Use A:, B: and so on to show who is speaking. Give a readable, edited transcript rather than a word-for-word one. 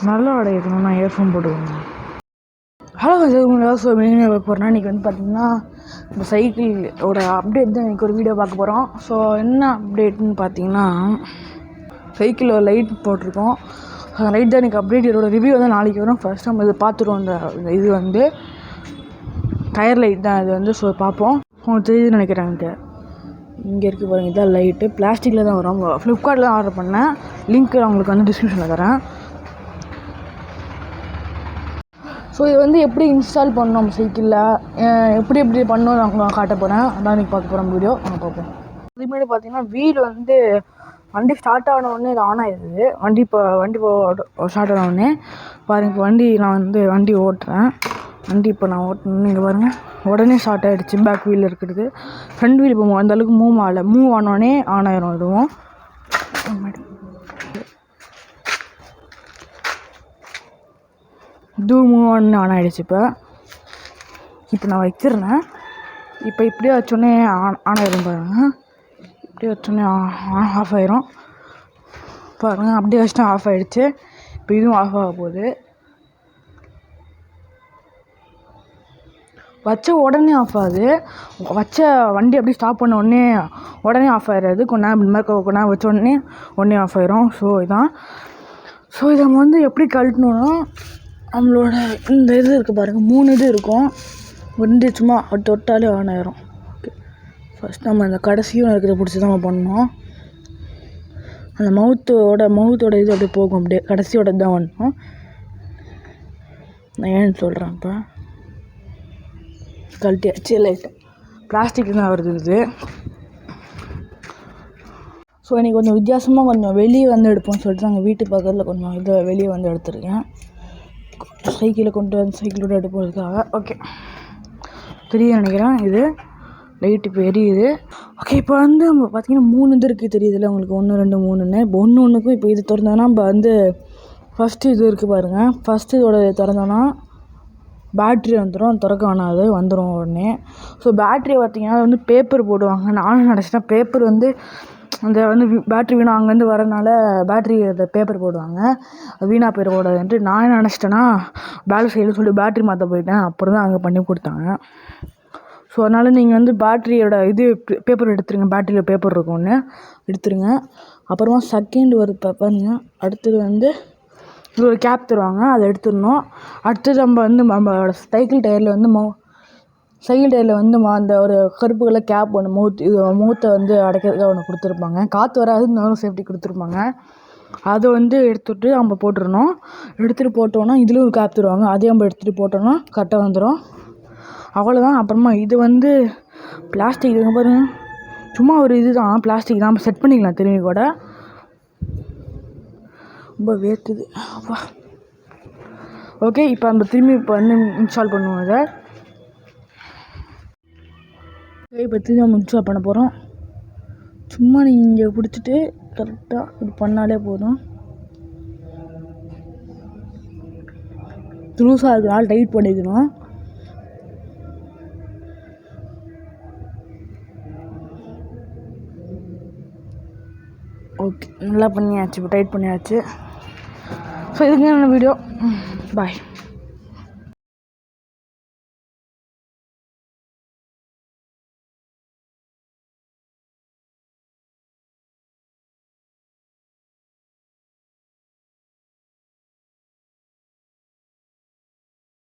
A: நல்லா அடையணும். நான் இயர்ஃபோன் போட்டுக்கணும். ஹலோ ஸோ மெயினாக போகிறேன்னா இன்றைக்கி வந்து பார்த்திங்கன்னா இந்த சைக்கிளோட அப்டேட் தான் இன்றைக்கி ஒரு வீடியோ பார்க்க போகிறோம். ஸோ என்ன அப்டேட்னு பார்த்தீங்கன்னா சைக்கிளில் லைட் போட்டிருக்கோம். லைட் தான் இன்றைக்கி அப்டேட். இதோட ரிவ்யூ வந்து நாளைக்கு வரும். ஃபர்ஸ்ட் நம்ம இது பார்த்துருவோம். இந்த இது வந்து டயர் லைட் தான் இது வந்து. ஸோ பார்ப்போம். உங்களுக்கு தெரியுதுன்னு நினைக்கிறாங்க. இங்கே இருக்குது பாருங்கள், இதான் லைட்டு. பிளாஸ்டிக்கில் தான் வரும். ஃப்ளிப்கார்ட்டில் தான் ஆர்டர் பண்ணேன். லிங்க் அவங்களுக்கு வந்து டிஸ்கிரிப்ஷனில் தரேன். ஸோ இது வந்து எப்படி இன்ஸ்டால் பண்ணணும் நம்ம சைக்கிளில், எப்படி பண்ணணும் நான் காட்ட போகிறேன். அதான் இன்றைக்கி பார்க்க போகிறோம் வீடியோ. நாங்கள் பார்ப்போம். அதுமாதிரி பார்த்தீங்கன்னா வீல் வந்து வண்டி ஸ்டார்ட் ஆன உடனே இது ஆன் ஆகிடுது. வண்டி ஸ்டார்ட் ஆன உடனே பாருங்கள். இப்போ நான் வந்து வண்டி ஓட்டுறேன். வண்டி இப்போ நான் ஓட்டணுன்னு இங்கே பாருங்கள், உடனே ஸ்டார்ட் ஆகிடுச்சு. பேக் வீல் இருக்கிறது. ஃப்ரண்ட் வீல் இப்போ அந்தளவுக்கு மூவ் ஆகலை. மூவ் ஆனோடனே ஆன் ஆயிரும். இதுவும் மூவ் ஆன் ஆகிடுச்சு. இப்போ நான் வச்சிருந்தேன். இப்போ இப்படியே வச்சோடனே ஆன் ஆயிரும் பாருங்கள். இப்படியே வச்சோடனே ஆஃப் ஆயிரும் பாருங்கள். அப்படியே வச்சுட்டு ஆஃப் ஆகிடுச்சு. இப்போ இதுவும் ஆஃப் ஆக போகுது. வச்ச உடனே ஆஃப் ஆகுது. வச்ச வண்டி அப்படியே ஸ்டாப் பண்ண உடனே ஆஃப் ஆகிடாது. கொஞ்ச நேரம் வச்ச உடனே ஆஃப் ஆயிரும். ஸோ இதை நம்ம வந்து எப்படி கழட்டணுன்னா நம்மளோட இந்த இது இருக்குது பாருங்கள், 3 இது இருக்கும். வண்டி சும்மா தொட்டாலே ஆன் ஆயிரும். ஓகே, ஃபஸ்ட் நம்ம அந்த கடைசியும் இருக்கிறத பிடிச்சி தான் நம்ம பண்ணணும். அந்த மவுத்தோட இது அப்படியே போகும். அப்படியே கடைசியோட தான் பண்ணணும். நான் ஏன்னு சொல்கிறேன். இப்போ கழட்டியாச்சு. லைட்டு பிளாஸ்டிக் தான் வருது இது. ஸோ இன்றைக்கி கொஞ்சம் வித்தியாசமாக கொஞ்சம் வெளியே வந்து எடுப்போம்னு சொல்லிட்டு நாங்கள் வீட்டு பக்கத்தில் கொஞ்சம் இதை வெளியே வந்து எடுத்துருக்கேன். சைக்கிளை கொண்டு வந்து சைக்கிளோட எடுப்பதுக்காக. ஓகே, தெரியும் நினைக்கிறேன். இது லைட்டு இப்போ எரியுது. ஓகே, இப்போ வந்து நம்ம பார்த்திங்கன்னா 3 இது இருக்குது. தெரியுதுல்ல உங்களுக்கு, 1 2 3ன்னு. இப்போ ஒன்றுக்கும் இப்போ இது திறந்தோன்னா நம்ம வந்து ஃபஸ்ட்டு இது இருக்குது பாருங்கள். ஃபஸ்ட்டு இதோட திறந்தோன்னா பேட்ரி வந்துடும். திறக்க வேணாது, வந்துடும் உடனே. ஸோ பேட்ரியை பார்த்திங்கன்னா வந்து பேப்பர் போடுவாங்க. நானும் நினச்சிட்டேன் பேப்பர் வந்து அந்த வந்து பேட்ரி வீணாக அங்கேருந்து வரனால பேட்ரி அந்த பேப்பர் போடுவாங்க, அது வீணாக பேர் போடாதுன்ட்டு நான் என்ன நினச்சிட்டேன்னா பேலு செய்யணும்னு சொல்லி பேட்ரி மாற்ற போயிட்டேன். அப்புறம் தான் அங்கே பண்ணி கொடுத்தாங்க. ஸோ அதனால் நீங்கள் வந்து பேட்ரியோட இது பேப்பர் எடுத்துருங்க. பேட்டரியில் பேப்பர் இருக்கும் ஒன்று எடுத்துருங்க. அப்புறமா செகண்ட் ஒரு பேப்பருங்க. அடுத்தது வந்து இது ஒரு கேப் தருவாங்க, அதை எடுத்துடணும். அடுத்தது நம்ம வந்து நம்மளோட சைக்கிள் டயரில் வந்து அந்த ஒரு கருப்பு கலர் கேப் ஒன்று மூத்தை வந்து அடைக்கிறதுக்காக ஒன்று கொடுத்துருப்பாங்க. காற்று வராது, இருந்தாலும் சேஃப்டி கொடுத்துருப்பாங்க. அதை வந்து எடுத்துகிட்டு நம்ம போட்டுடணும். எடுத்துகிட்டு போட்டோன்னா இதில் ஒரு கேப் தருவாங்க, அதையும் நம்ம எடுத்துகிட்டு போட்டோன்னா கரெக்டாக வந்துடும். அவ்வளோதான். அப்புறமா இது வந்து பிளாஸ்டிக். இதுங்க பாருங்கள், சும்மா ஒரு இது தான், பிளாஸ்டிக் தான். நம்ம செட் பண்ணிக்கலாம் திரும்பி கூட. ரொம்ப வேர்க்குது. ஓகே, இப்போ நம்ம திரும்பி வந்து இன்ஸ்டால் பண்ணுவோம். இதை இப்போ திரும்பி நம்ம இன்ஸ்டால் பண்ண போகிறோம். சும்மா நீங்கள் இங்கே பிடிச்சிட்டு கரெக்டாக இது பண்ணாலே போதும். லூஸாக இருக்கிறனால டைட் பண்ணிக்கணும். ஓகே, நல்லா பண்ணியாச்சு. இப்போ டைட் பண்ணியாச்சு. ஸோ இதுக்கு என்ன வீடியோ. பாய்.